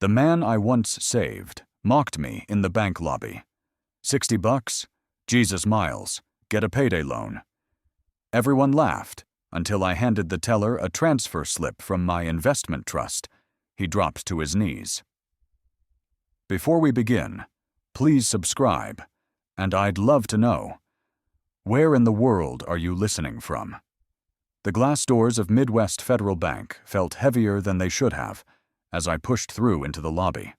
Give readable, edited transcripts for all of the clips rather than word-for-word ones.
The man I once saved mocked me in the bank lobby. $60? Jesus Miles, get a payday loan. Everyone laughed until I handed the teller a transfer slip from my investment trust. He dropped to his knees. Before we begin, please subscribe, and I'd love to know, where in the world are you listening from? The glass doors of Midwest Federal Bank felt heavier than they should have as I pushed through into the lobby.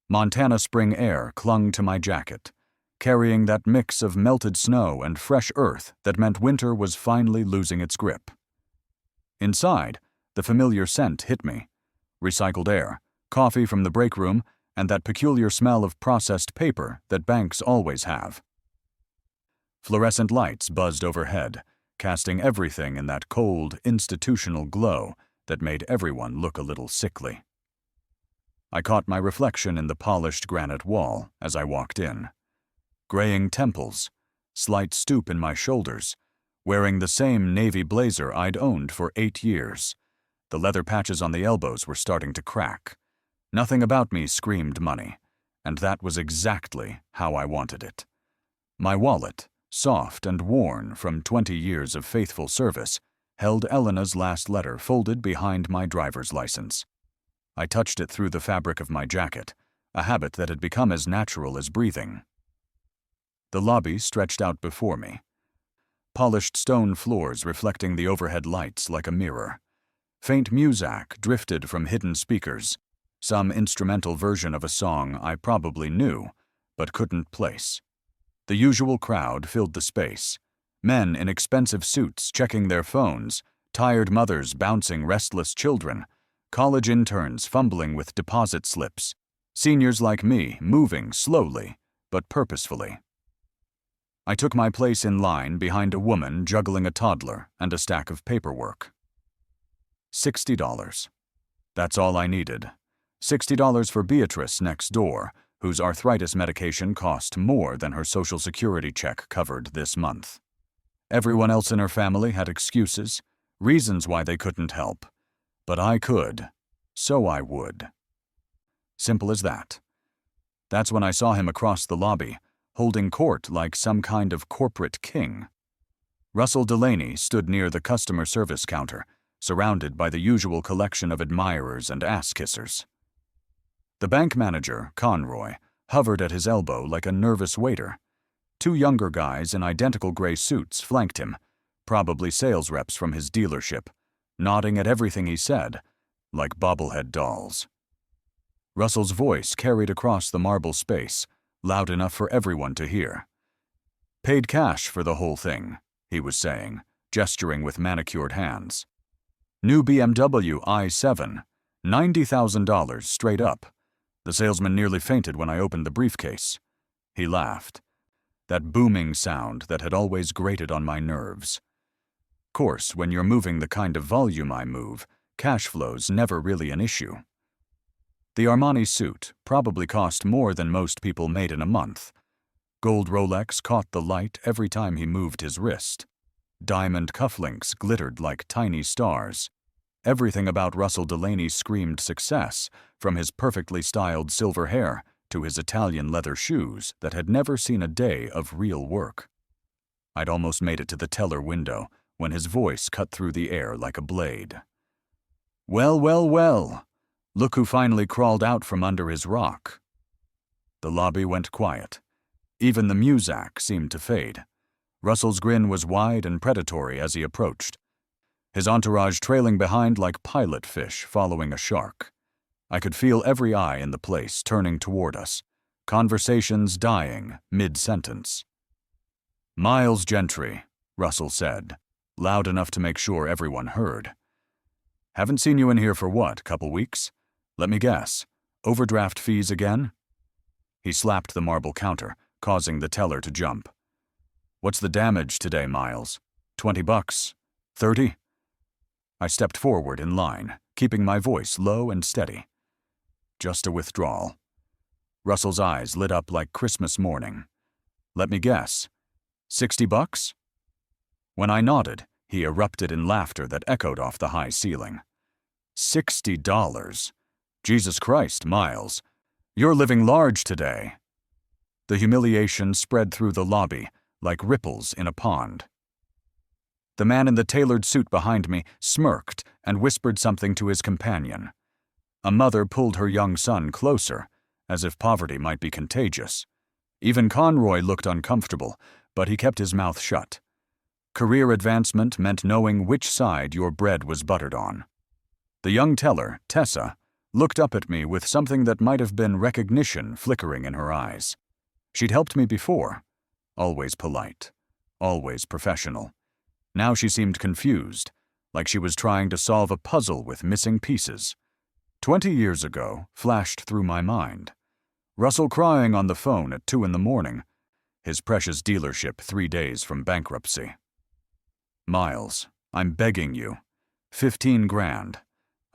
Montana spring air clung to my jacket, carrying that mix of melted snow and fresh earth that meant winter was finally losing its grip. Inside, the familiar scent hit me: recycled air, coffee from the break room, and that peculiar smell of processed paper that banks always have. Fluorescent lights buzzed overhead, casting everything in that cold, institutional glow that made everyone look a little sickly. I caught my reflection in the polished granite wall as I walked in. Graying temples, slight stoop in my shoulders, wearing the same navy blazer I'd owned for 8 years. The leather patches on the elbows were starting to crack. Nothing about me screamed money, and that was exactly how I wanted it. My wallet, soft and worn from 20 years of faithful service, held Elena's last letter folded behind my driver's license. I touched it through the fabric of my jacket, a habit that had become as natural as breathing. The lobby stretched out before me, polished stone floors reflecting the overhead lights like a mirror. Faint muzak drifted from hidden speakers, some instrumental version of a song I probably knew, but couldn't place. The usual crowd filled the space, men in expensive suits checking their phones, tired mothers bouncing restless children, college interns fumbling with deposit slips, seniors like me moving slowly but purposefully. I took my place in line behind a woman juggling a toddler and a stack of paperwork. $60. That's all I needed. $60 for Beatrice next door, whose arthritis medication cost more than her Social Security check covered this month. Everyone else in her family had excuses, reasons why they couldn't help. But I could, so I would. Simple as that. That's when I saw him across the lobby, holding court like some kind of corporate king. Russell Delaney stood near the customer service counter, surrounded by the usual collection of admirers and ass-kissers. The bank manager, Conroy, hovered at his elbow like a nervous waiter. 2 younger guys in identical gray suits flanked him, probably sales reps from his dealership, nodding at everything he said, like bobblehead dolls. Russell's voice carried across the marble space, loud enough for everyone to hear. "Paid cash for the whole thing," he was saying, gesturing with manicured hands. "New BMW i7, $90,000 straight up. The salesman nearly fainted when I opened the briefcase." He laughed, that booming sound that had always grated on my nerves. Course, when you're moving the kind of volume I move, cash flow's never really an issue. The Armani suit probably cost more than most people made in a month. Gold Rolex caught the light every time he moved his wrist. Diamond cufflinks glittered like tiny stars. Everything about Russell Delaney screamed success, from his perfectly styled silver hair to his Italian leather shoes that had never seen a day of real work. I'd almost made it to the teller window when his voice cut through the air like a blade. "Well, well, well. Look who finally crawled out from under his rock." The lobby went quiet. Even the muzak seemed to fade. Russell's grin was wide and predatory as he approached, his entourage trailing behind like pilot fish following a shark. I could feel every eye in the place turning toward us, conversations dying mid-sentence. "Miles Gentry," Russell said, loud enough to make sure everyone heard. "Haven't seen you in here for what, couple weeks? Let me guess, overdraft fees again?" He slapped the marble counter, causing the teller to jump. "What's the damage today, Miles? $20? 30? I stepped forward in line, keeping my voice low and steady. "Just a withdrawal." Russell's eyes lit up like Christmas morning. "Let me guess, $60? When I nodded, he erupted in laughter that echoed off the high ceiling. $60? Jesus Christ, Miles. You're living large today. The humiliation spread through the lobby like ripples in a pond. The man in the tailored suit behind me smirked and whispered something to his companion. A mother pulled her young son closer, as if poverty might be contagious. Even Conroy looked uncomfortable, but he kept his mouth shut. Career advancement meant knowing which side your bread was buttered on. The young teller, Tessa, looked up at me with something that might have been recognition flickering in her eyes. She'd helped me before, always polite, always professional. Now she seemed confused, like she was trying to solve a puzzle with missing pieces. 20 years ago flashed through my mind. Russell crying on the phone at 2 a.m, his precious dealership 3 days from bankruptcy. Miles, I'm begging you. 15 grand.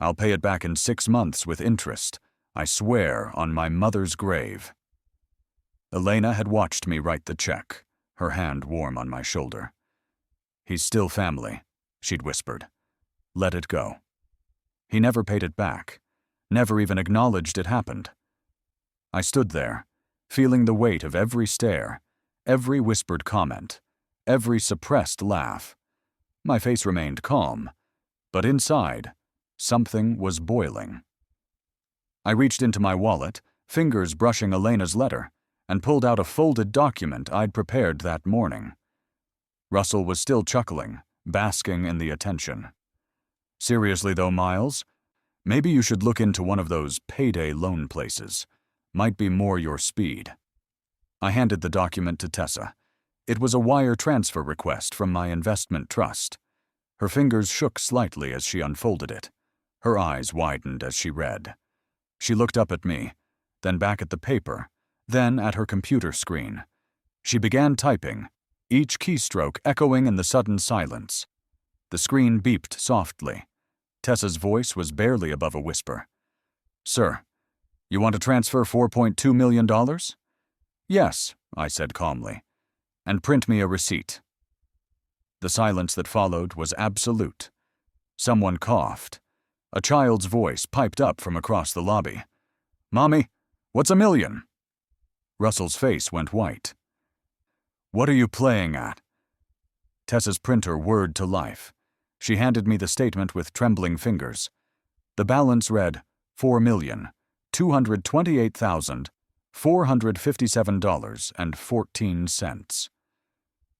I'll pay it back in 6 months with interest. I swear on my mother's grave. Elena had watched me write the check, her hand warm on my shoulder. He's still family, she'd whispered. Let it go. He never paid it back, never even acknowledged it happened. I stood there, feeling the weight of every stare, every whispered comment, every suppressed laugh. My face remained calm, but inside, something was boiling. I reached into my wallet, fingers brushing Elena's letter, and pulled out a folded document I'd prepared that morning. Russell was still chuckling, basking in the attention. Seriously though, Miles, maybe you should look into one of those payday loan places. Might be more your speed. I handed the document to Tessa. It was a wire transfer request from my investment trust. Her fingers shook slightly as she unfolded it. Her eyes widened as she read. She looked up at me, then back at the paper, then at her computer screen. She began typing, each keystroke echoing in the sudden silence. The screen beeped softly. Tessa's voice was barely above a whisper. Sir, you want to transfer $4.2 million? Yes, I said calmly. And print me a receipt. The silence that followed was absolute. Someone coughed. A child's voice piped up from across the lobby. Mommy, what's $1 million? Russell's face went white. What are you playing at? Tessa's printer whirred to life. She handed me the statement with trembling fingers. The balance read $4,228,457.14.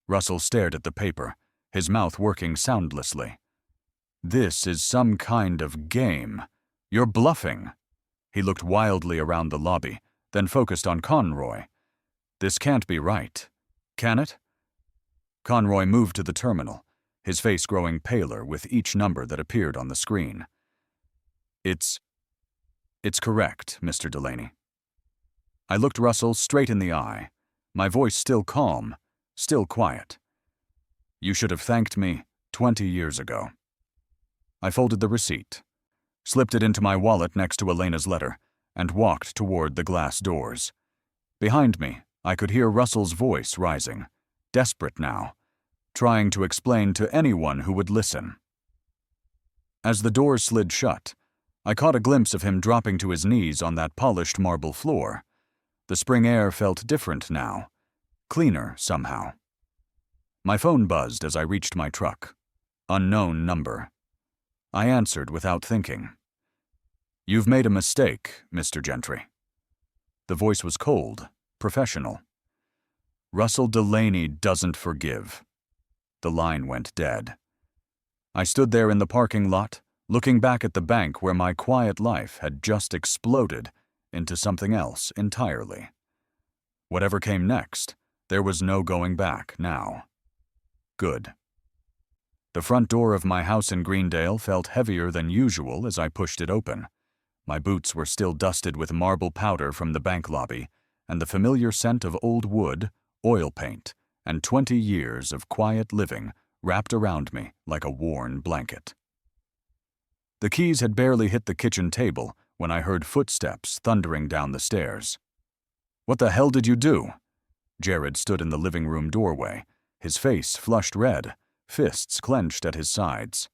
Russell stared at the paper, his mouth working soundlessly. This is some kind of game. You're bluffing. He looked wildly around the lobby, then focused on Conroy. This can't be right. Can it? Conroy moved to the terminal, his face growing paler with each number that appeared on the screen. It's correct, Mr. Delaney. I looked Russell straight in the eye, my voice still calm, still quiet. You should have thanked me 20 years ago. I folded the receipt, slipped it into my wallet next to Elena's letter, and walked toward the glass doors. Behind me, I could hear Russell's voice rising, desperate now, trying to explain to anyone who would listen. As the doors slid shut, I caught a glimpse of him dropping to his knees on that polished marble floor. The spring air felt different now, cleaner somehow. My phone buzzed as I reached my truck. Unknown number. I answered without thinking. You've made a mistake, Mr. Gentry. The voice was cold, professional. Russell Delaney doesn't forgive. The line went dead. I stood there in the parking lot, looking back at the bank where my quiet life had just exploded into something else entirely. Whatever came next, there was no going back now. Good. The front door of my house in Greendale felt heavier than usual as I pushed it open. My boots were still dusted with marble powder from the bank lobby, and the familiar scent of old wood, oil paint, and 20 years of quiet living wrapped around me like a worn blanket. The keys had barely hit the kitchen table when I heard footsteps thundering down the stairs. What the hell did you do? Jared stood in the living room doorway, his face flushed red, fists clenched at his sides.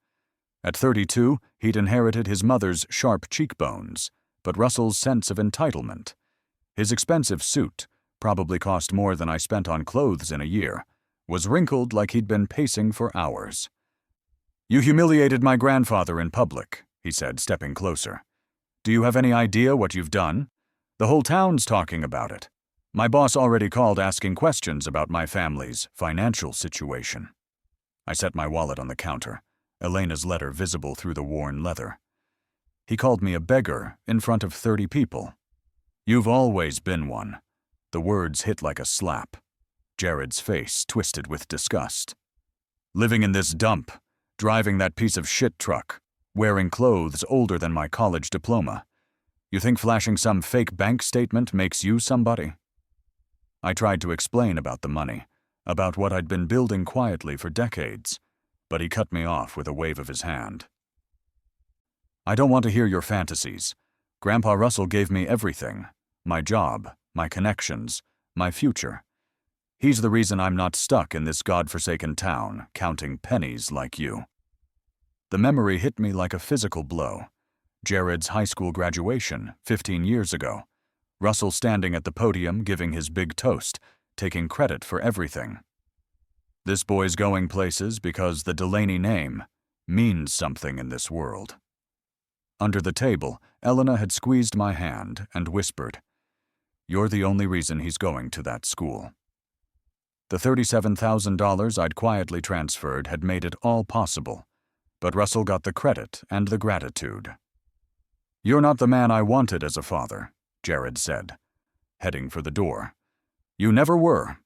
At 32, he'd inherited his mother's sharp cheekbones, but Russell's sense of entitlement. His expensive suit, probably cost more than I spent on clothes in a year, was wrinkled like he'd been pacing for hours. "You humiliated my grandfather in public," he said, stepping closer. "Do you have any idea what you've done? The whole town's talking about it. My boss already called asking questions about my family's financial situation." I set my wallet on the counter, Elena's letter visible through the worn leather. "He called me a beggar in front of 30 people. You've always been one." The words hit like a slap. Jared's face twisted with disgust. "Living in this dump, driving that piece of shit truck, wearing clothes older than my college diploma. You think flashing some fake bank statement makes you somebody?" I tried to explain about the money, about what I'd been building quietly for decades, but he cut me off with a wave of his hand. "I don't want to hear your fantasies. Grandpa Russell gave me everything. My job, my connections, my future. He's the reason I'm not stuck in this godforsaken town, counting pennies like you." The memory hit me like a physical blow. Jared's high school graduation, 15 years ago. Russell standing at the podium giving his big toast, taking credit for everything. This boy's going places because the Delaney name means something in this world. Under the table, Elena had squeezed my hand and whispered, "You're the only reason he's going to that school." The $37,000 I'd quietly transferred had made it all possible, but Russell got the credit and the gratitude. "You're not the man I wanted as a father," Jared said, heading for the door. "You never were."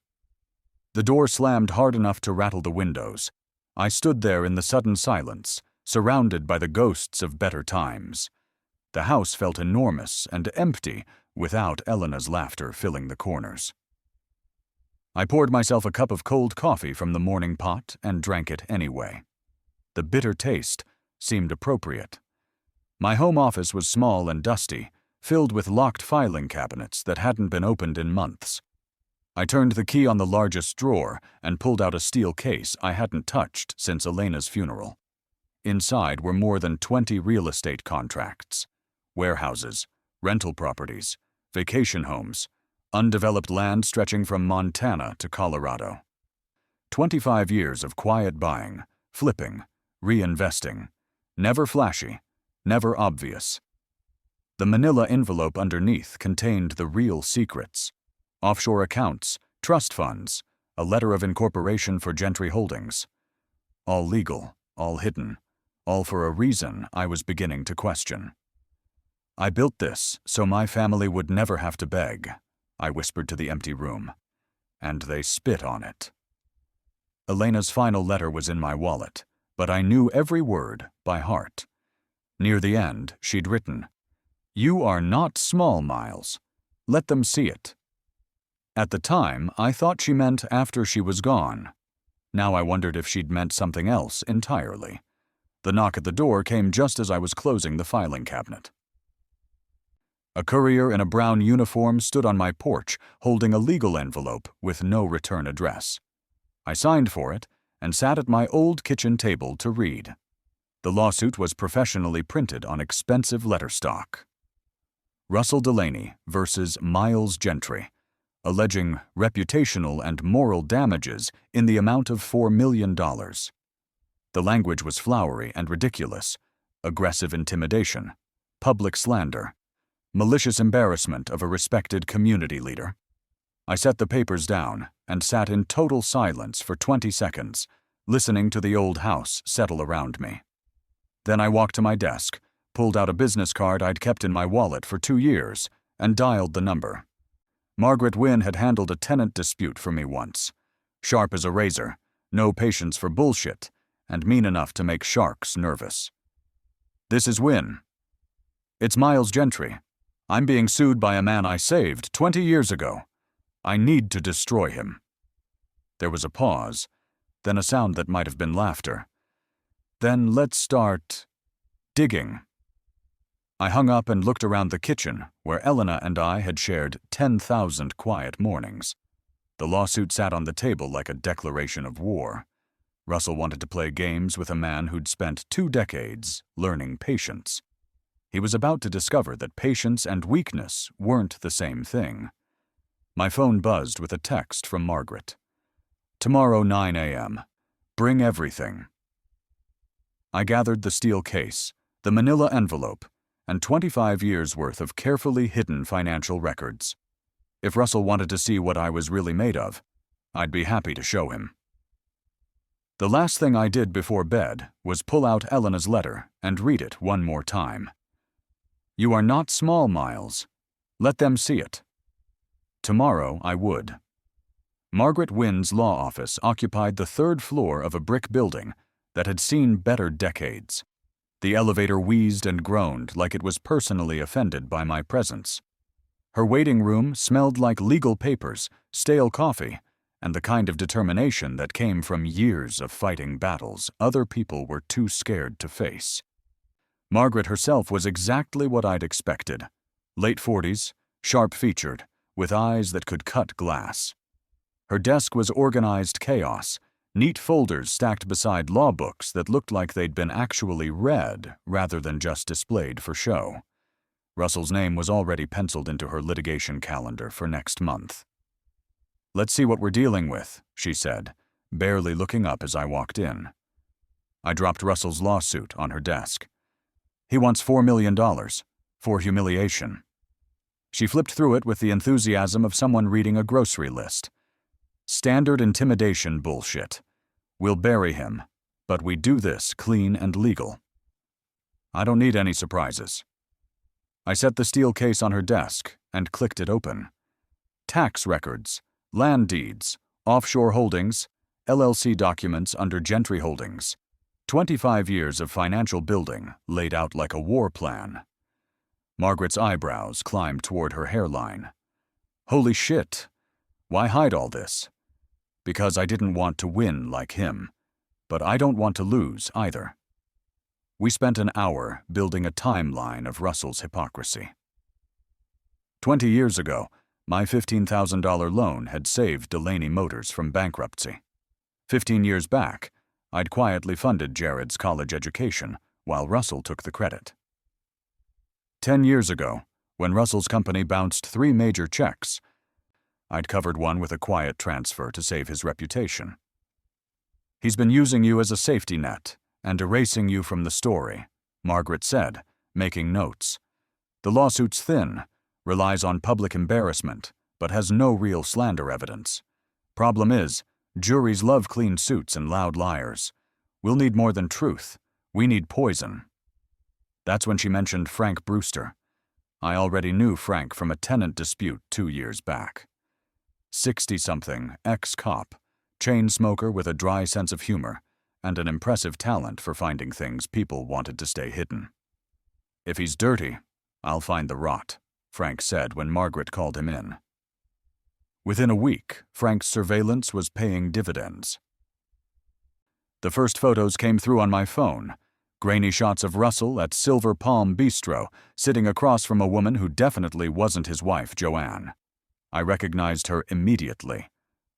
The door slammed hard enough to rattle the windows. I stood there in the sudden silence, surrounded by the ghosts of better times. The house felt enormous and empty without Elena's laughter filling the corners. I poured myself a cup of cold coffee from the morning pot and drank it anyway. The bitter taste seemed appropriate. My home office was small and dusty, filled with locked filing cabinets that hadn't been opened in months. I turned the key on the largest drawer and pulled out a steel case I hadn't touched since Elena's funeral. Inside were more than 20 real estate contracts, warehouses, rental properties, vacation homes, undeveloped land stretching from Montana to Colorado. 25 years of quiet buying, flipping, reinvesting. Never flashy, never obvious. The manila envelope underneath contained the real secrets. Offshore accounts, trust funds, a letter of incorporation for Gentry Holdings. All legal, all hidden, all for a reason I was beginning to question. "I built this so my family would never have to beg," I whispered to the empty room. And they spit on it. Elena's final letter was in my wallet, but I knew every word by heart. Near the end, she'd written, "You are not small, Miles. Let them see it." At the time, I thought she meant after she was gone. Now I wondered if she'd meant something else entirely. The knock at the door came just as I was closing the filing cabinet. A courier in a brown uniform stood on my porch holding a legal envelope with no return address. I signed for it and sat at my old kitchen table to read. The lawsuit was professionally printed on expensive letterstock. Russell Delaney versus Miles Gentry, alleging reputational and moral damages in the amount of $4 million. The language was flowery and ridiculous: aggressive intimidation, public slander, malicious embarrassment of a respected community leader. I set the papers down and sat in total silence for 20 seconds, listening to the old house settle around me. Then I walked to my desk, pulled out a business card I'd kept in my wallet for 2 years, and dialed the number. Margaret Wynne had handled a tenant dispute for me once. Sharp as a razor, no patience for bullshit, and mean enough to make sharks nervous. "This is Wynne." "It's Miles Gentry. I'm being sued by a man I saved 20 years ago. I need to destroy him." There was a pause, then a sound that might have been laughter. "Then let's start digging." I hung up and looked around the kitchen, where Elena and I had shared 10,000 quiet mornings. The lawsuit sat on the table like a declaration of war. Russell wanted to play games with a man who'd spent 2 decades learning patience. He was about to discover that patience and weakness weren't the same thing. My phone buzzed with a text from Margaret. "Tomorrow 9 a.m. Bring everything." I gathered the steel case, the manila envelope, and 25 years' worth of carefully hidden financial records. If Russell wanted to see what I was really made of, I'd be happy to show him. The last thing I did before bed was pull out Elena's letter and read it one more time. "You are not small, Miles. Let them see it." Tomorrow I would. Margaret Wynn's law office occupied the 3rd floor of a brick building that had seen better decades. The elevator wheezed and groaned like it was personally offended by my presence. Her waiting room smelled like legal papers, stale coffee, and the kind of determination that came from years of fighting battles other people were too scared to face. Margaret herself was exactly what I'd expected. Late 40s, sharp-featured, with eyes that could cut glass. Her desk was organized chaos, neat folders stacked beside law books that looked like they'd been actually read rather than just displayed for show. Russell's name was already penciled into her litigation calendar for next month. "Let's see what we're dealing with," she said, barely looking up as I walked in. I dropped Russell's lawsuit on her desk. "He wants $4 million for humiliation." She flipped through it with the enthusiasm of someone reading a grocery list. "Standard intimidation bullshit. We'll bury him, but we do this clean and legal." I don't need any surprises. I set the steel case on her desk and clicked it open. Tax records, land deeds, offshore holdings, LLC documents under Gentry Holdings. 25 years of financial building laid out like a war plan. Margaret's eyebrows climbed toward her hairline. "Holy shit! Why hide all this?" "Because I didn't want to win like him, but I don't want to lose either." We spent an hour building a timeline of Russell's hypocrisy. 20 years ago, my $15,000 loan had saved Delaney Motors from bankruptcy. 15 years back, I'd quietly funded Jared's college education while Russell took the credit. 10 years ago, when Russell's company bounced 3 major checks, I'd covered one with a quiet transfer to save his reputation. "He's been using you as a safety net and erasing you from the story," Margaret said, making notes. "The lawsuit's thin, relies on public embarrassment, but has no real slander evidence. Problem is, juries love clean suits and loud liars. We'll need more than truth. We need poison." That's when she mentioned Frank Brewster. I already knew Frank from a tenant dispute 2 years back. 60-something, ex-cop, chain smoker with a dry sense of humor, and an impressive talent for finding things people wanted to stay hidden. "If he's dirty, I'll find the rot," Frank said when Margaret called him in. Within a week, Frank's surveillance was paying dividends. The first photos came through on my phone. Grainy shots of Russell at Silver Palm Bistro, sitting across from a woman who definitely wasn't his wife, Joanne. I recognized her immediately.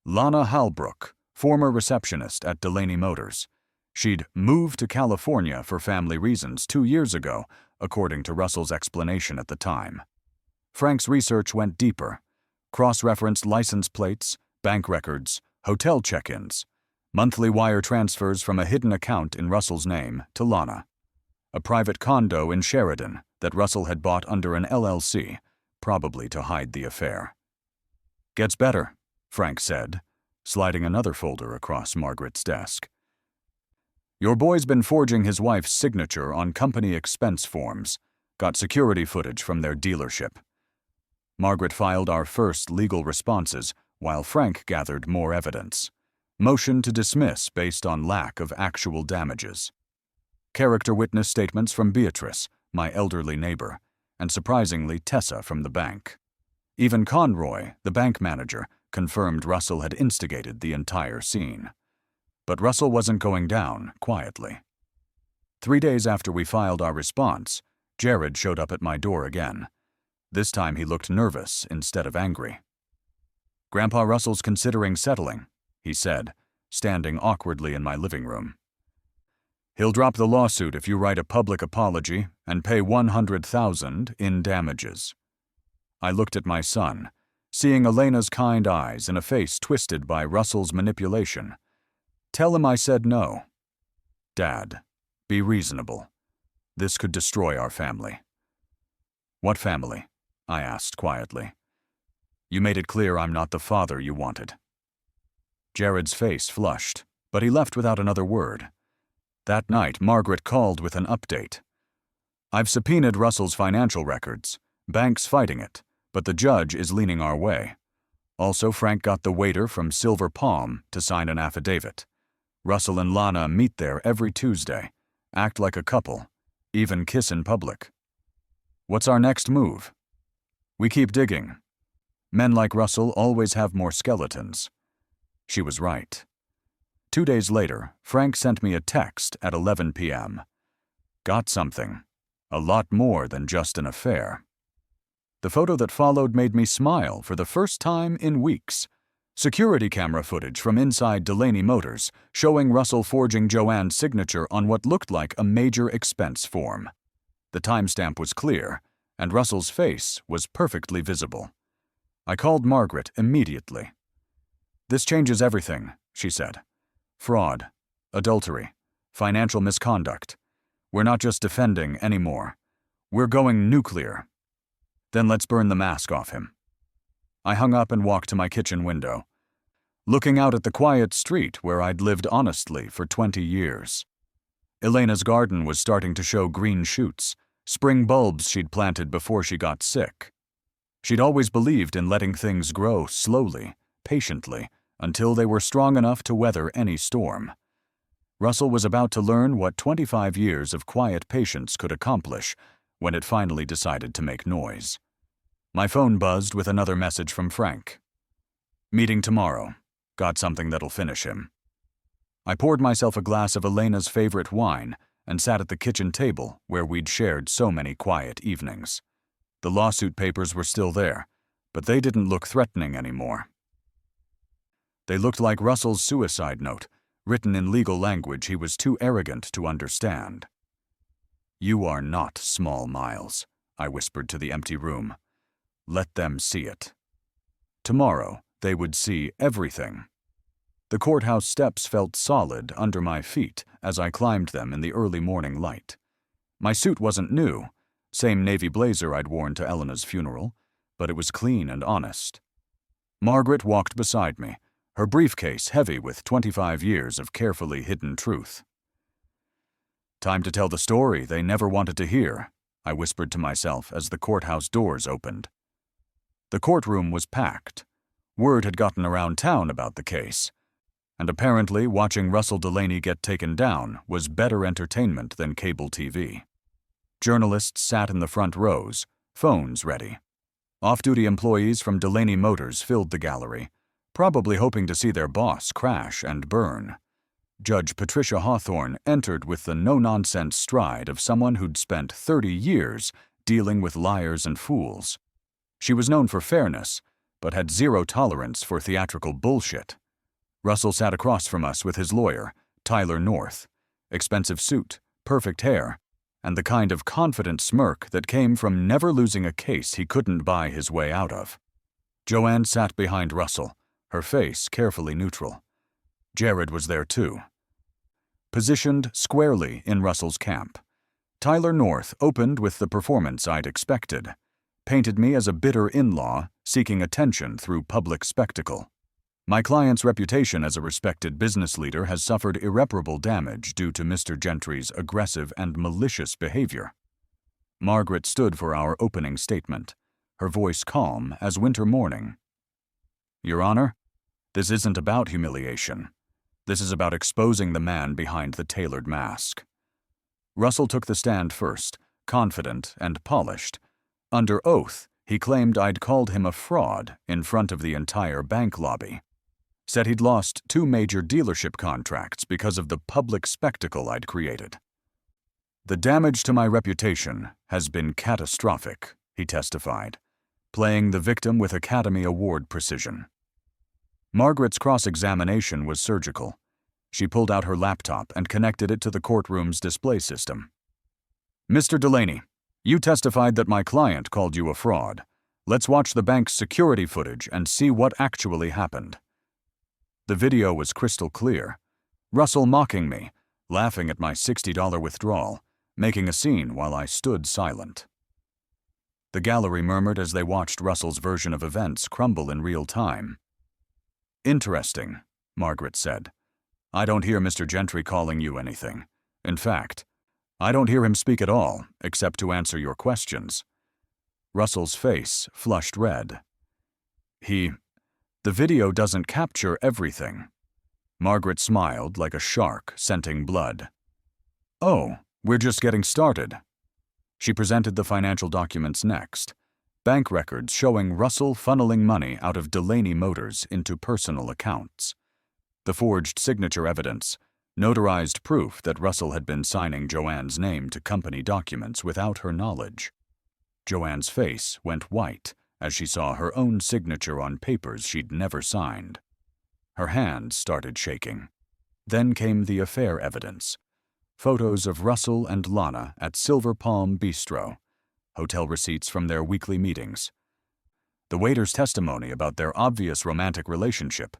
Lana Halbrook, former receptionist at Delaney Motors. She'd moved to California for family reasons 2 years ago, according to Russell's explanation at the time. Frank's research went deeper. Cross-referenced license plates, bank records, hotel check-ins, monthly wire transfers from a hidden account in Russell's name to Lana. A private condo in Sheridan that Russell had bought under an LLC, probably to hide the affair. "Gets better," Frank said, sliding another folder across Margaret's desk. "Your boy's been forging his wife's signature on company expense forms. Got security footage from their dealership." Margaret filed our first legal responses while Frank gathered more evidence. Motion to dismiss based on lack of actual damages. Character witness statements from Beatrice, my elderly neighbor, and surprisingly Tessa from the bank. Even Conroy, the bank manager, confirmed Russell had instigated the entire scene. But Russell wasn't going down quietly. 3 days after we filed our response, Jared showed up at my door again. This time he looked nervous instead of angry. "Grandpa Russell's considering settling," he said, standing awkwardly in my living room. He'll drop the lawsuit if you write a public apology and pay $100,000 in damages. I looked at my son, seeing Elena's kind eyes and a face twisted by Russell's manipulation. Tell him I said no. Dad, be reasonable. This could destroy our family. What family? I asked quietly. You made it clear I'm not the father you wanted. Jared's face flushed, but he left without another word. That night, Margaret called with an update. I've subpoenaed Russell's financial records. Bank's fighting it, but the judge is leaning our way. Also, Frank got the waiter from Silver Palm to sign an affidavit. Russell and Lana meet there every Tuesday, act like a couple, even kiss in public. What's our next move? We keep digging. Men like Russell always have more skeletons. She was right. 2 days later, Frank sent me a text at 11 p.m. Got something. A lot more than just an affair. The photo that followed made me smile for the first time in weeks. Security camera footage from inside Delaney Motors showing Russell forging Joanne's signature on what looked like a major expense form. The timestamp was clear, and Russell's face was perfectly visible. I called Margaret immediately. This changes everything, she said. Fraud, adultery, financial misconduct. We're not just defending anymore. We're going nuclear. Then let's burn the mask off him. I hung up and walked to my kitchen window, looking out at the quiet street where I'd lived honestly for 20 years. Elena's garden was starting to show green shoots, spring bulbs she'd planted before she got sick. She'd always believed in letting things grow slowly, patiently, until they were strong enough to weather any storm. Russell was about to learn what 25 years of quiet patience could accomplish when it finally decided to make noise. My phone buzzed with another message from Frank. Meeting tomorrow. Got something that'll finish him. I poured myself a glass of Elena's favorite wine and sat at the kitchen table where we'd shared so many quiet evenings. The lawsuit papers were still there, but they didn't look threatening anymore. They looked like Russell's suicide note, written in legal language he was too arrogant to understand. You are not small, Miles, I whispered to the empty room. Let them see it. Tomorrow, they would see everything. The courthouse steps felt solid under my feet as I climbed them in the early morning light. My suit wasn't new, same navy blazer I'd worn to Elena's funeral, but it was clean and honest. Margaret walked beside me, her briefcase heavy with 25 years of carefully hidden truth. Time to tell the story they never wanted to hear, I whispered to myself as the courthouse doors opened. The courtroom was packed. Word had gotten around town about the case, and apparently watching Russell Delaney get taken down was better entertainment than cable TV. Journalists sat in the front rows, phones ready. Off-duty employees from Delaney Motors filled the gallery, probably hoping to see their boss crash and burn. Judge Patricia Hawthorne entered with the no-nonsense stride of someone who'd spent 30 years dealing with liars and fools. She was known for fairness, but had zero tolerance for theatrical bullshit. Russell sat across from us with his lawyer, Tyler North. Expensive suit, perfect hair, and the kind of confident smirk that came from never losing a case he couldn't buy his way out of. Joanne sat behind Russell, her face carefully neutral. Jared was there too. Positioned squarely in Russell's camp, Tyler North opened with the performance I'd expected, painted me as a bitter in-law seeking attention through public spectacle. My client's reputation as a respected business leader has suffered irreparable damage due to Mr. Gentry's aggressive and malicious behavior. Margaret stood for our opening statement, her voice calm as winter morning. Your Honor, this isn't about humiliation. This is about exposing the man behind the tailored mask. Russell took the stand first, confident and polished. Under oath, he claimed I'd called him a fraud in front of the entire bank lobby. Said he'd lost 2 major dealership contracts because of the public spectacle I'd created. The damage to my reputation has been catastrophic, he testified, playing the victim with Academy Award precision. Margaret's cross-examination was surgical. She pulled out her laptop and connected it to the courtroom's display system. "Mr. Delaney, you testified that my client called you a fraud. Let's watch the bank's security footage and see what actually happened." The video was crystal clear. Russell mocking me, laughing at my $60 withdrawal, making a scene while I stood silent. The gallery murmured as they watched Russell's version of events crumble in real time. "Interesting," Margaret said. "I don't hear Mr. Gentry calling you anything. In fact, I don't hear him speak at all, except to answer your questions." Russell's face flushed red. The video doesn't capture everything." Margaret smiled like a shark scenting blood. "Oh, we're just getting started." She presented the financial documents next. Bank records showing Russell funneling money out of Delaney Motors into personal accounts. The forged signature evidence, notarized proof that Russell had been signing Joanne's name to company documents without her knowledge. Joanne's face went white as she saw her own signature on papers she'd never signed. Her hands started shaking. Then came the affair evidence. Photos of Russell and Lana at Silver Palm Bistro, hotel receipts from their weekly meetings. The waiter's testimony about their obvious romantic relationship.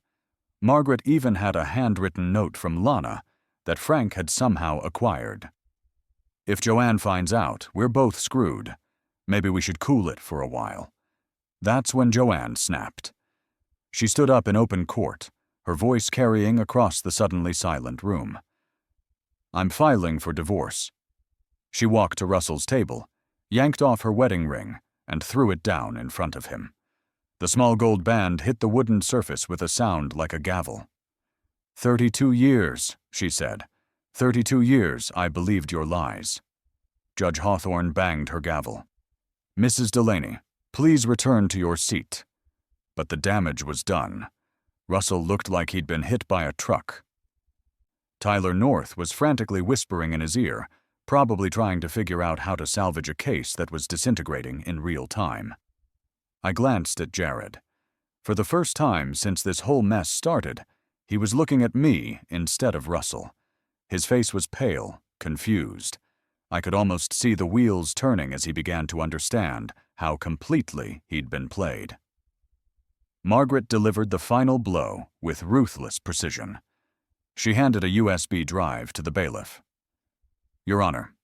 Margaret even had a handwritten note from Lana that Frank had somehow acquired. "If Joanne finds out, we're both screwed. Maybe we should cool it for a while." That's when Joanne snapped. She stood up in open court, her voice carrying across the suddenly silent room. "I'm filing for divorce." She walked to Russell's table, yanked off her wedding ring, and threw it down in front of him. The small gold band hit the wooden surface with a sound like a gavel. 32 years, she said. 32 years I believed your lies." Judge Hawthorne banged her gavel. "Mrs. Delaney, please return to your seat." But the damage was done. Russell looked like he'd been hit by a truck. Tyler North was frantically whispering in his ear, probably trying to figure out how to salvage a case that was disintegrating in real time. I glanced at Jared. For the first time since this whole mess started, he was looking at me instead of Russell. His face was pale, confused. I could almost see the wheels turning as he began to understand how completely he'd been played. Margaret delivered the final blow with ruthless precision. She handed a USB drive to the bailiff. "Your Honor,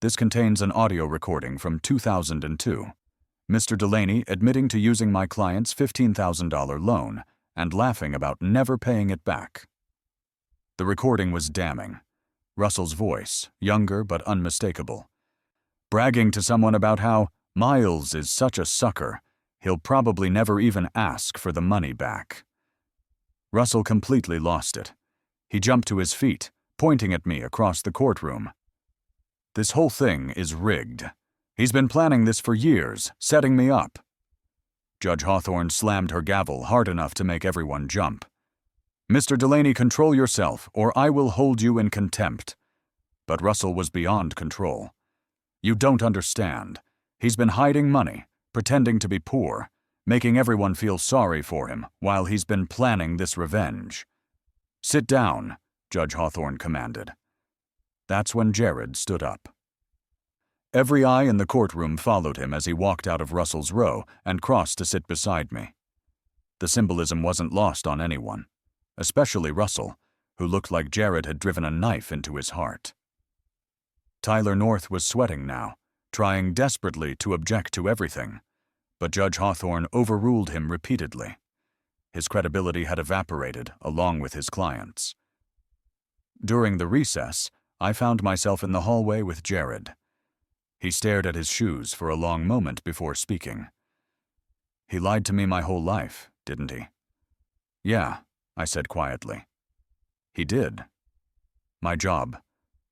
this contains an audio recording from 2002. Mr. Delaney admitting to using my client's $15,000 loan and laughing about never paying it back." The recording was damning. Russell's voice, younger but unmistakable. Bragging to someone about how Miles is such a sucker, he'll probably never even ask for the money back. Russell completely lost it. He jumped to his feet, pointing at me across the courtroom. "This whole thing is rigged. He's been planning this for years, setting me up." Judge Hawthorne slammed her gavel hard enough to make everyone jump. "Mr. Delaney, control yourself, or I will hold you in contempt." But Russell was beyond control. "You don't understand. He's been hiding money, pretending to be poor, making everyone feel sorry for him while he's been planning this revenge." "Sit down," Judge Hawthorne commanded. That's when Jared stood up. Every eye in the courtroom followed him as he walked out of Russell's row and crossed to sit beside me. The symbolism wasn't lost on anyone, especially Russell, who looked like Jared had driven a knife into his heart. Tyler North was sweating now, trying desperately to object to everything, but Judge Hawthorne overruled him repeatedly. His credibility had evaporated along with his client's. During the recess, I found myself in the hallway with Jared. He stared at his shoes for a long moment before speaking. "He lied to me my whole life, didn't he?" "Yeah," I said quietly. "He did. My job,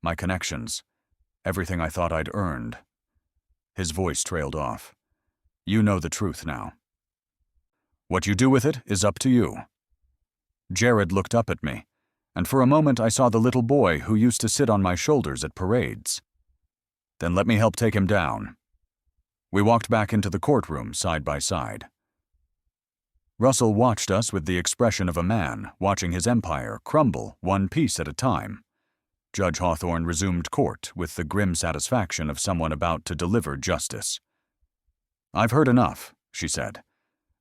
my connections, everything I thought I'd earned." His voice trailed off. "You know the truth now. What you do with it is up to you." Jared looked up at me, and for a moment I saw the little boy who used to sit on my shoulders at parades. "Then let me help take him down." We walked back into the courtroom side by side. Russell watched us with the expression of a man watching his empire crumble one piece at a time. Judge Hawthorne resumed court with the grim satisfaction of someone about to deliver justice. "I've heard enough," she said.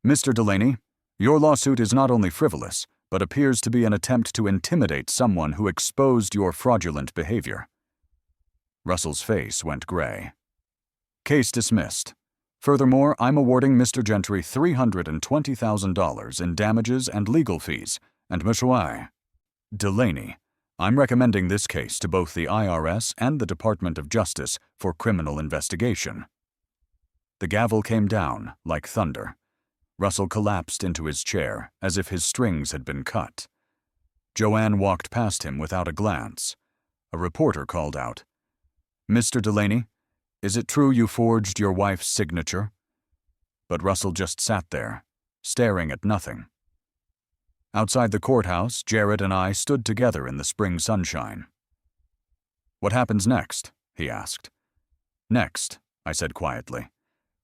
"Mr. Delaney, your lawsuit is not only frivolous, but appears to be an attempt to intimidate someone who exposed your fraudulent behavior." Russell's face went gray. "Case dismissed. Furthermore, I'm awarding Mr. Gentry $320,000 in damages and legal fees, and Mr. Delaney, I'm recommending this case to both the IRS and the Department of Justice for criminal investigation." The gavel came down like thunder. Russell collapsed into his chair as if his strings had been cut. Joanne walked past him without a glance. A reporter called out, "Mr. Delaney, is it true you forged your wife's signature?" But Russell just sat there, staring at nothing. Outside the courthouse, Jared and I stood together in the spring sunshine. "What happens next?" he asked. "Next," I said quietly,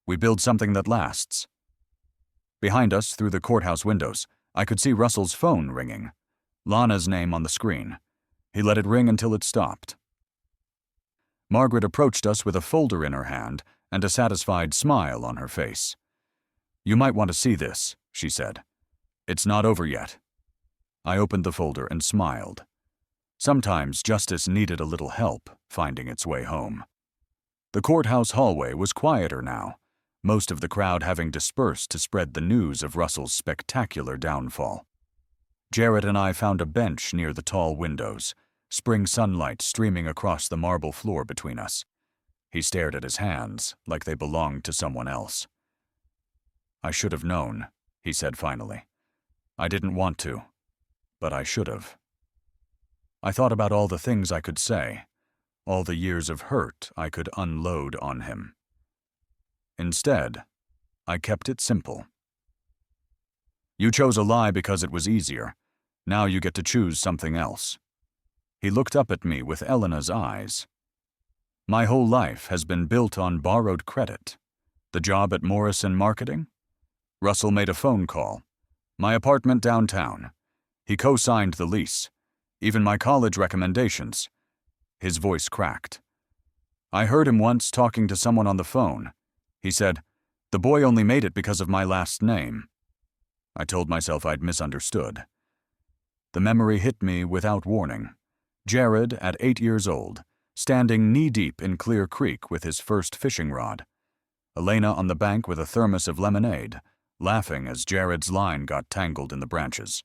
"we build something that lasts." Behind us, through the courthouse windows, I could see Russell's phone ringing. Lana's name on the screen. He let it ring until it stopped. Margaret approached us with a folder in her hand and a satisfied smile on her face. "You might want to see this," she said. "It's not over yet." I opened the folder and smiled. Sometimes justice needed a little help finding its way home. The courthouse hallway was quieter now, most of the crowd having dispersed to spread the news of Russell's spectacular downfall. Jared and I found a bench near the tall windows, spring sunlight streaming across the marble floor between us. He stared at his hands like they belonged to someone else. "I should have known," he said finally. "I didn't want to, but I should have." I thought about all the things I could say, all the years of hurt I could unload on him. Instead, I kept it simple. "You chose a lie because it was easier. Now you get to choose something else." He looked up at me with Elena's eyes. "My whole life has been built on borrowed credit. The job at Morrison Marketing?" Russell made a phone call. "My apartment downtown." He co-signed the lease. Even my college recommendations. His voice cracked. "I heard him once talking to someone on the phone. He said, 'The boy only made it because of my last name.'" I told myself I'd misunderstood. The memory hit me without warning. Jared, at 8 years old, standing knee-deep in Clear Creek with his first fishing rod. Elena on the bank with a thermos of lemonade, laughing as Jared's line got tangled in the branches.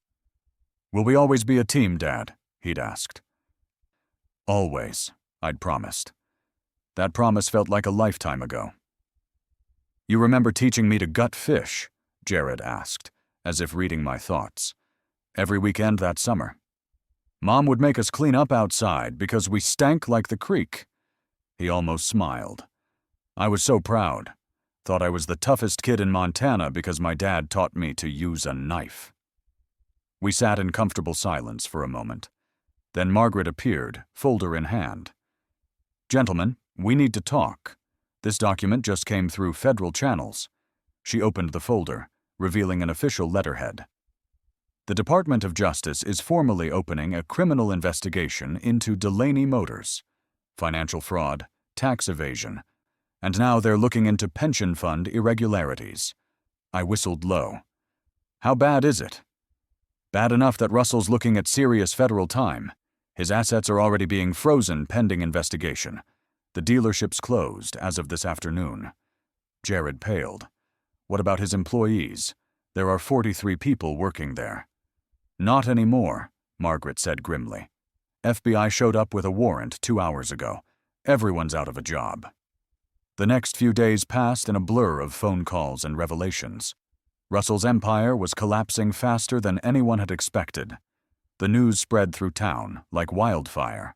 "Will we always be a team, Dad?" he'd asked. "Always," I'd promised. That promise felt like a lifetime ago. "You remember teaching me to gut fish?" Jared asked, as if reading my thoughts. "Every weekend that summer. Mom would make us clean up outside because we stank like the creek." He almost smiled. I was so proud. Thought I was the toughest kid in Montana because my dad taught me to use a knife. We sat in comfortable silence for a moment. Then Margaret appeared, folder in hand. "Gentlemen, we need to talk. This document just came through federal channels." She opened the folder, revealing an official letterhead. "The Department of Justice is formally opening a criminal investigation into Delaney Motors, financial fraud, tax evasion, and now they're looking into pension fund irregularities." I whistled low. "How bad is it?" "Bad enough that Russell's looking at serious federal time. His assets are already being frozen pending investigation. The dealership's closed as of this afternoon." Jared paled. "What about his employees? There are 43 people working there." "Not anymore," Margaret said grimly. "FBI showed up with a warrant 2 hours ago. Everyone's out of a job." The next few days passed in a blur of phone calls and revelations. Russell's empire was collapsing faster than anyone had expected. The news spread through town like wildfire.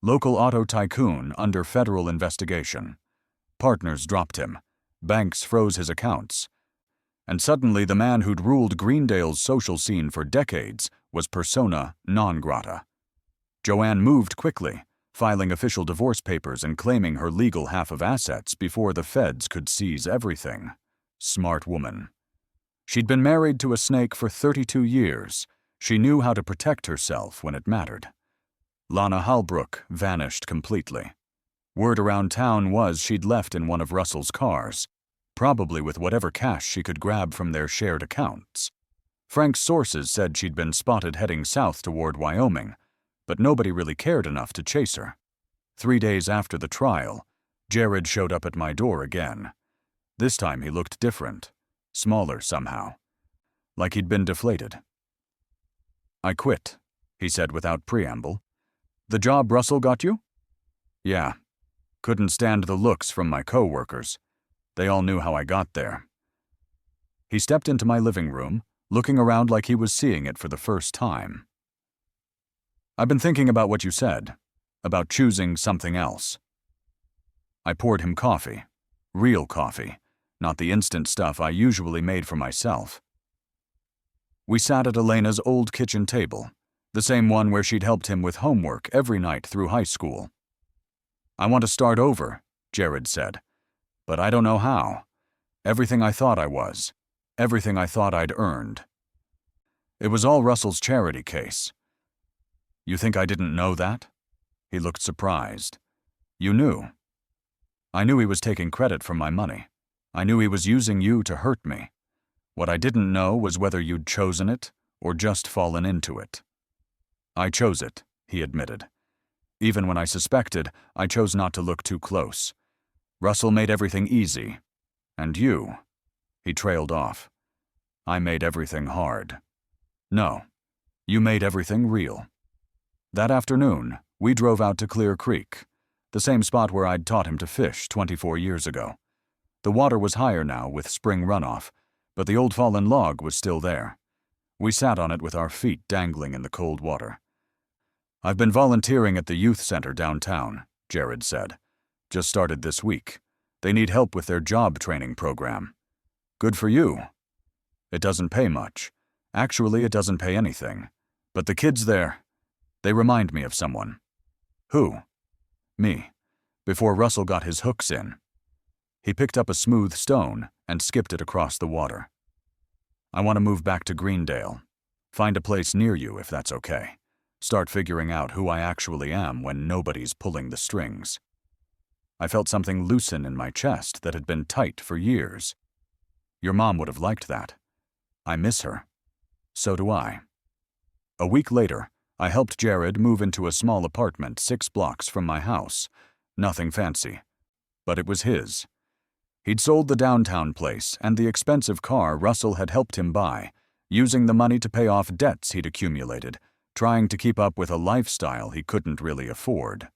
Local auto tycoon under federal investigation. Partners dropped him. Banks froze his accounts. And suddenly the man who'd ruled Greendale's social scene for decades was persona non grata. Joanne moved quickly, filing official divorce papers and claiming her legal half of assets before the feds could seize everything. Smart woman. She'd been married to a snake for 32 years. She knew how to protect herself when it mattered. Lana Halbrook vanished completely. Word around town was she'd left in one of Russell's cars, probably with whatever cash she could grab from their shared accounts. Frank's sources said she'd been spotted heading south toward Wyoming, but nobody really cared enough to chase her. 3 days after the trial, Jared showed up at my door again. This time he looked different, smaller somehow, like he'd been deflated. "I quit," he said without preamble. "The job Russell got you?" "Yeah. Couldn't stand the looks from my co-workers. They all knew how I got there." He stepped into my living room, looking around like he was seeing it for the first time. "I've been thinking about what you said, about choosing something else." I poured him coffee. Real coffee, not the instant stuff I usually made for myself. We sat at Elena's old kitchen table, the same one where she'd helped him with homework every night through high school. "I want to start over," Jared said, "but I don't know how. Everything I thought I was, everything I thought I'd earned. It was all Russell's charity case." "You think I didn't know that?" He looked surprised. "You knew." "I knew he was taking credit for my money. I knew he was using you to hurt me. What I didn't know was whether you'd chosen it or just fallen into it." "I chose it," he admitted. "Even when I suspected, I chose not to look too close. Russell made everything easy. And you," he trailed off, "I made everything hard. No, you made everything real." That afternoon, we drove out to Clear Creek, the same spot where I'd taught him to fish 24 years ago. The water was higher now with spring runoff, but the old fallen log was still there. We sat on it with our feet dangling in the cold water. "I've been volunteering at the youth center downtown," Jared said. "Just started this week. They need help with their job training program." "Good for you." "It doesn't pay much. Actually, it doesn't pay anything. But the kids there, they remind me of someone." "Who?" "Me. Before Russell got his hooks in." He picked up a smooth stone and skipped it across the water. "I want to move back to Greendale. Find a place near you if that's okay. Start figuring out who I actually am when nobody's pulling the strings." I felt something loosen in my chest that had been tight for years. "Your mom would have liked that. I miss her. So do I." A week later, I helped Jared move into a small apartment 6 blocks from my house. Nothing fancy, but it was his. He'd sold the downtown place and the expensive car Russell had helped him buy, using the money to pay off debts he'd accumulated, trying to keep up with a lifestyle he couldn't really afford.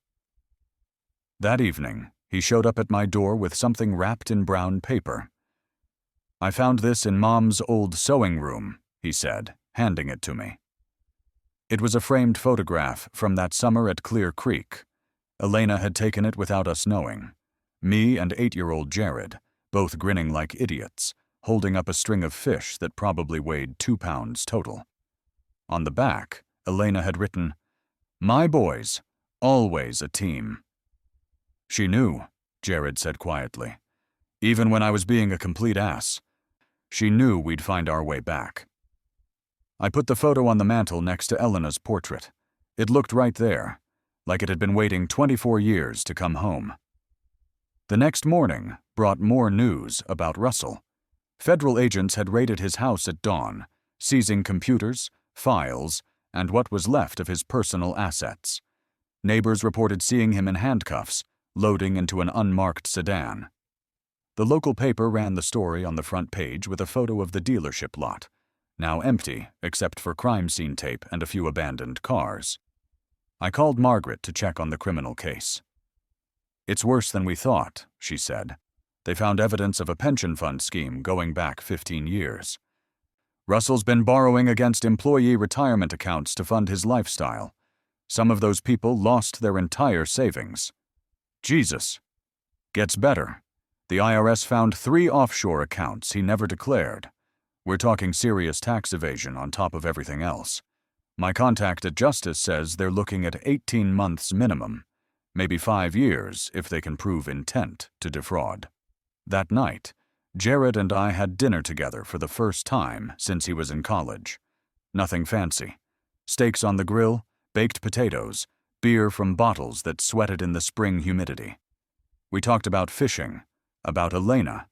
That evening, he showed up at my door with something wrapped in brown paper. "I found this in Mom's old sewing room," he said, handing it to me. It was a framed photograph from that summer at Clear Creek. Elena had taken it without us knowing. Me and 8-year-old Jared, both grinning like idiots, holding up a string of fish that probably weighed 2 pounds total. On the back, Elena had written, "My boys, always a team." "She knew," Jared said quietly. "Even when I was being a complete ass. She knew we'd find our way back." I put the photo on the mantel next to Elena's portrait. It looked right there, like it had been waiting 24 years to come home. The next morning brought more news about Russell. Federal agents had raided his house at dawn, seizing computers, files, and what was left of his personal assets. Neighbors reported seeing him in handcuffs, loading into an unmarked sedan. The local paper ran the story on the front page with a photo of the dealership lot, now empty except for crime scene tape and a few abandoned cars. I called Margaret to check on the criminal case. "It's worse than we thought," she said. "They found evidence of a pension fund scheme going back 15 years. Russell's been borrowing against employee retirement accounts to fund his lifestyle. Some of those people lost their entire savings." Jesus. Gets better. The IRS found 3 offshore accounts he never declared. We're talking serious tax evasion on top of everything else. My contact at Justice says they're looking at 18 months minimum, maybe 5 years if they can prove intent to defraud. That night, Jared and I had dinner together for the first time since he was in college. Nothing fancy. Steaks on the grill, baked potatoes, beer from bottles that sweated in the spring humidity. We talked about fishing, about Elena,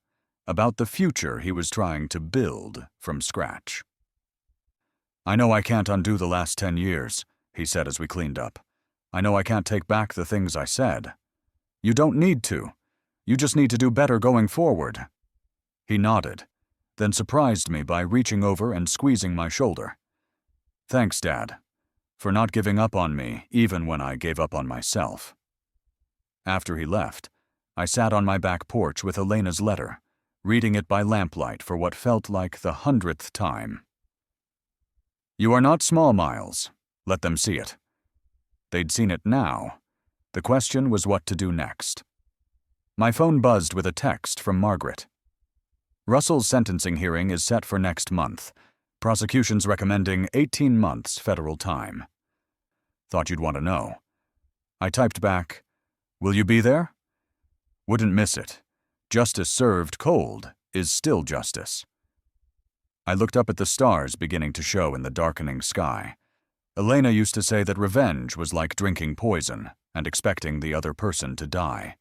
about the future he was trying to build from scratch. "I know I can't undo the last 10 years, he said as we cleaned up. "I know I can't take back the things I said." "You don't need to. You just need to do better going forward." He nodded, then surprised me by reaching over and squeezing my shoulder. "Thanks, Dad, for not giving up on me even when I gave up on myself." After he left, I sat on my back porch with Elena's letter, reading it by lamplight for what felt like the 100th time. "You are not small, Miles. Let them see it." They'd seen it now. The question was what to do next. My phone buzzed with a text from Margaret. "Russell's sentencing hearing is set for next month. Prosecution's recommending 18 months federal time. Thought you'd want to know." I typed back, "Will you be there?" "Wouldn't miss it. Justice served cold is still justice." I looked up at the stars beginning to show in the darkening sky. Elena used to say that revenge was like drinking poison and expecting the other person to die.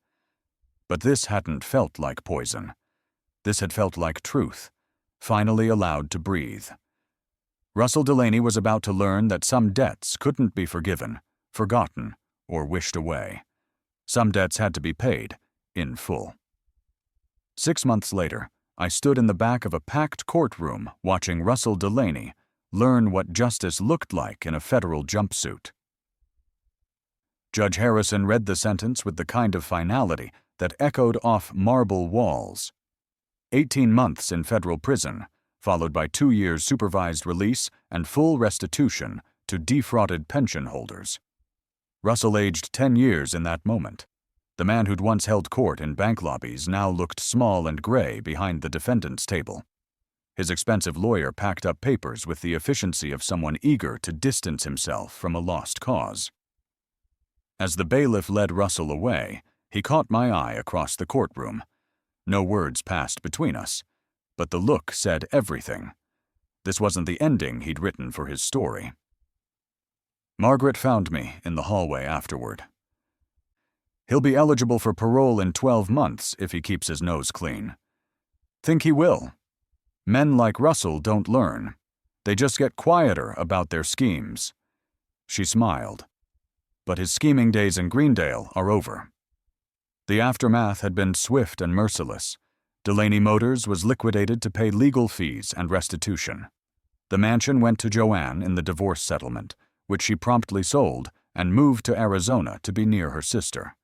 But this hadn't felt like poison. This had felt like truth, finally allowed to breathe. Russell Delaney was about to learn that some debts couldn't be forgiven, forgotten, or wished away. Some debts had to be paid in full. 6 months later, I stood in the back of a packed courtroom watching Russell Delaney learn what justice looked like in a federal jumpsuit. Judge Harrison read the sentence with the kind of finality that echoed off marble walls. 18 months in federal prison, followed by 2 years supervised release and full restitution to defrauded pension holders. Russell aged 10 years in that moment. The man who'd once held court in bank lobbies now looked small and gray behind the defendant's table. His expensive lawyer packed up papers with the efficiency of someone eager to distance himself from a lost cause. As the bailiff led Russell away, he caught my eye across the courtroom. No words passed between us, but the look said everything. This wasn't the ending he'd written for his story. Margaret found me in the hallway afterward. "He'll be eligible for parole in 12 months if he keeps his nose clean." "Think he will. Men like Russell don't learn. They just get quieter about their schemes." She smiled. But his scheming days in Greendale are over. The aftermath had been swift and merciless. Delaney Motors was liquidated to pay legal fees and restitution. The mansion went to Joanne in the divorce settlement, which she promptly sold and moved to Arizona to be near her sister.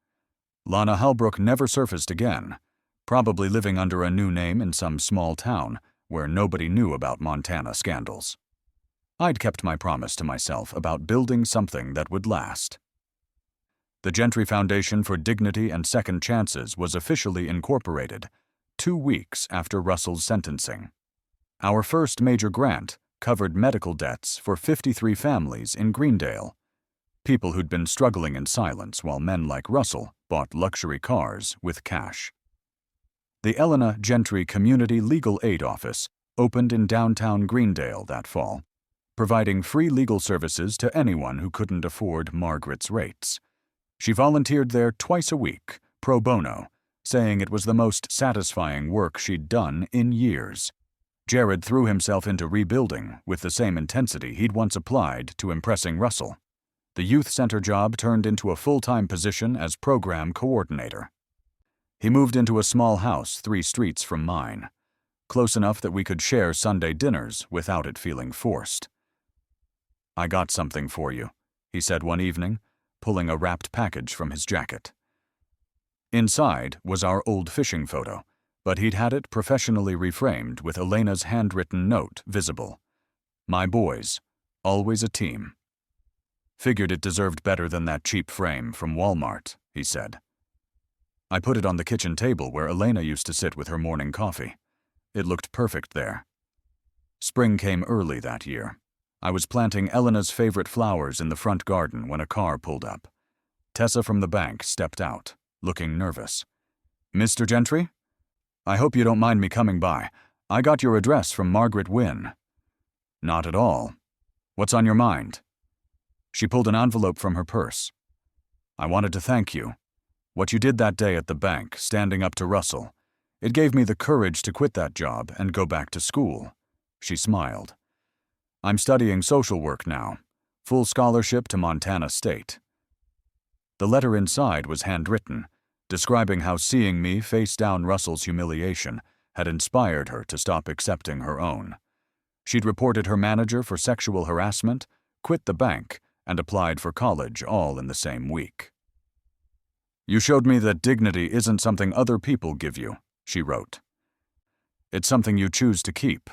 Lana Halbrook never surfaced again, probably living under a new name in some small town where nobody knew about Montana scandals. I'd kept my promise to myself about building something that would last. The Gentry Foundation for Dignity and Second Chances was officially incorporated 2 weeks after Russell's sentencing. Our first major grant covered medical debts for 53 families in Greendale, people who'd been struggling in silence while men like Russell bought luxury cars with cash. The Elena Gentry Community Legal Aid Office opened in downtown Greendale that fall, providing free legal services to anyone who couldn't afford Margaret's rates. She volunteered there twice a week, pro bono, saying it was the most satisfying work she'd done in years. Jared threw himself into rebuilding with the same intensity he'd once applied to impressing Russell. The youth center job turned into a full-time position as program coordinator. He moved into a small house 3 streets from mine, close enough that we could share Sunday dinners without it feeling forced. "I got something for you," he said one evening, pulling a wrapped package from his jacket. Inside was our old fishing photo, but he'd had it professionally reframed with Elena's handwritten note visible. "My boys, always a team." "Figured it deserved better than that cheap frame from Walmart," he said. I put it on the kitchen table where Elena used to sit with her morning coffee. It looked perfect there. Spring came early that year. I was planting Elena's favorite flowers in the front garden when a car pulled up. Tessa from the bank stepped out, looking nervous. "Mr. Gentry?" I hope you don't mind me coming by. I got your address from Margaret Wynne. Not at all. What's on your mind? She pulled an envelope from her purse. I wanted to thank you. What you did that day at the bank, standing up to Russell. It gave me the courage to quit that job and go back to school. She smiled. I'm studying social work now. Full scholarship to Montana State. The letter inside was handwritten, describing how seeing me face down Russell's humiliation had inspired her to stop accepting her own. She'd reported her manager for sexual harassment, quit the bank, and applied for college all in the same week. You showed me that dignity isn't something other people give you, she wrote. It's something you choose to keep.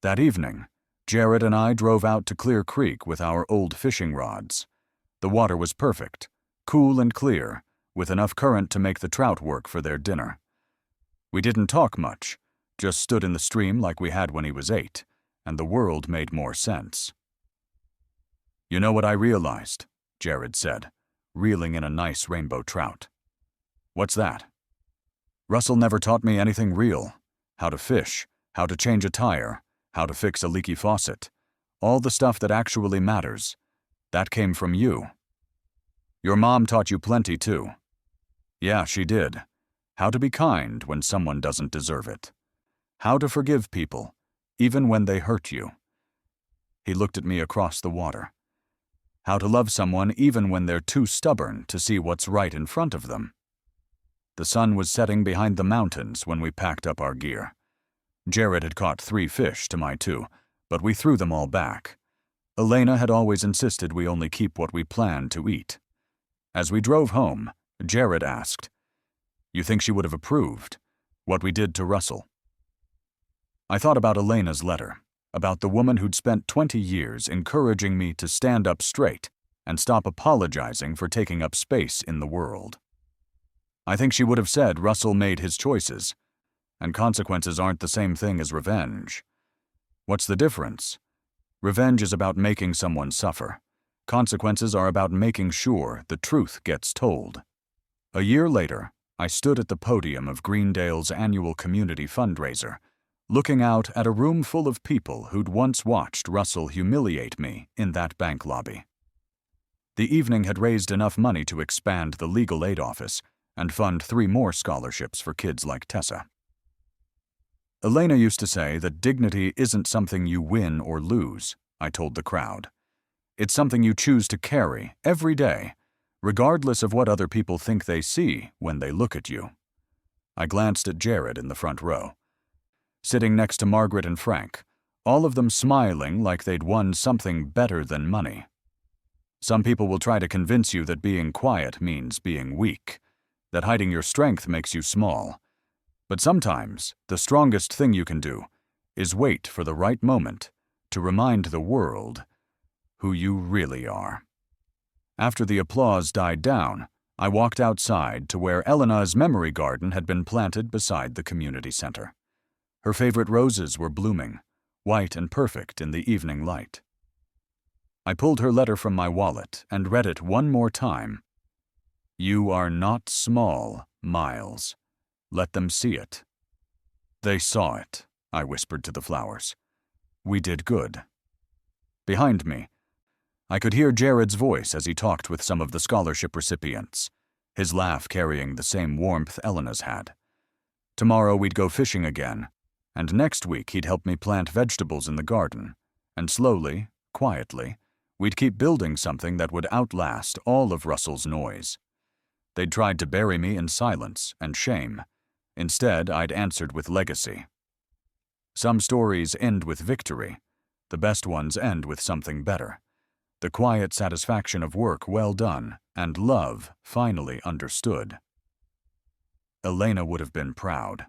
That evening, Jared and I drove out to Clear Creek with our old fishing rods. The water was perfect, cool and clear, with enough current to make the trout work for their dinner. We didn't talk much, just stood in the stream like we had when he was 8, and the world made more sense. You know what I realized, Jared said, reeling in a nice rainbow trout. What's that? Russell never taught me anything real. How to fish, how to change a tire, how to fix a leaky faucet. All the stuff that actually matters. That came from you. Your mom taught you plenty too. Yeah, she did. How to be kind when someone doesn't deserve it. How to forgive people, even when they hurt you. He looked at me across the water. How to love someone even when they're too stubborn to see what's right in front of them. The sun was setting behind the mountains when we packed up our gear. Jared had caught 3 fish to my 2, but we threw them all back. Elena had always insisted we only keep what we planned to eat. As we drove home, Jared asked, You think she would have approved what we did to Russell? I thought about Elena's letter, about the woman who'd spent 20 years encouraging me to stand up straight and stop apologizing for taking up space in the world. I think she would have said Russell made his choices, and consequences aren't the same thing as revenge. What's the difference? Revenge is about making someone suffer. Consequences are about making sure the truth gets told. A year later, I stood at the podium of Greendale's annual community fundraiser, looking out at a room full of people who'd once watched Russell humiliate me in that bank lobby. The evening had raised enough money to expand the legal aid office and fund 3 more scholarships for kids like Tessa. Elena used to say that dignity isn't something you win or lose, I told the crowd. It's something you choose to carry every day, regardless of what other people think they see when they look at you. I glanced at Jared in the front row. Sitting next to Margaret and Frank, all of them smiling like they'd won something better than money. Some people will try to convince you that being quiet means being weak, that hiding your strength makes you small. But sometimes, the strongest thing you can do is wait for the right moment to remind the world who you really are. After the applause died down, I walked outside to where Elena's memory garden had been planted beside the community center. Her favorite roses were blooming, white and perfect in the evening light. I pulled her letter from my wallet and read it one more time. You are not small, Miles. Let them see it. They saw it, I whispered to the flowers. We did good. Behind me, I could hear Jared's voice as he talked with some of the scholarship recipients, his laugh carrying the same warmth Elena's had. Tomorrow we'd go fishing again, and next week he'd help me plant vegetables in the garden, and slowly, quietly, we'd keep building something that would outlast all of Russell's noise. They'd tried to bury me in silence and shame. Instead, I'd answered with legacy. Some stories end with victory. The best ones end with something better. The quiet satisfaction of work well done and love finally understood. Elena would have been proud.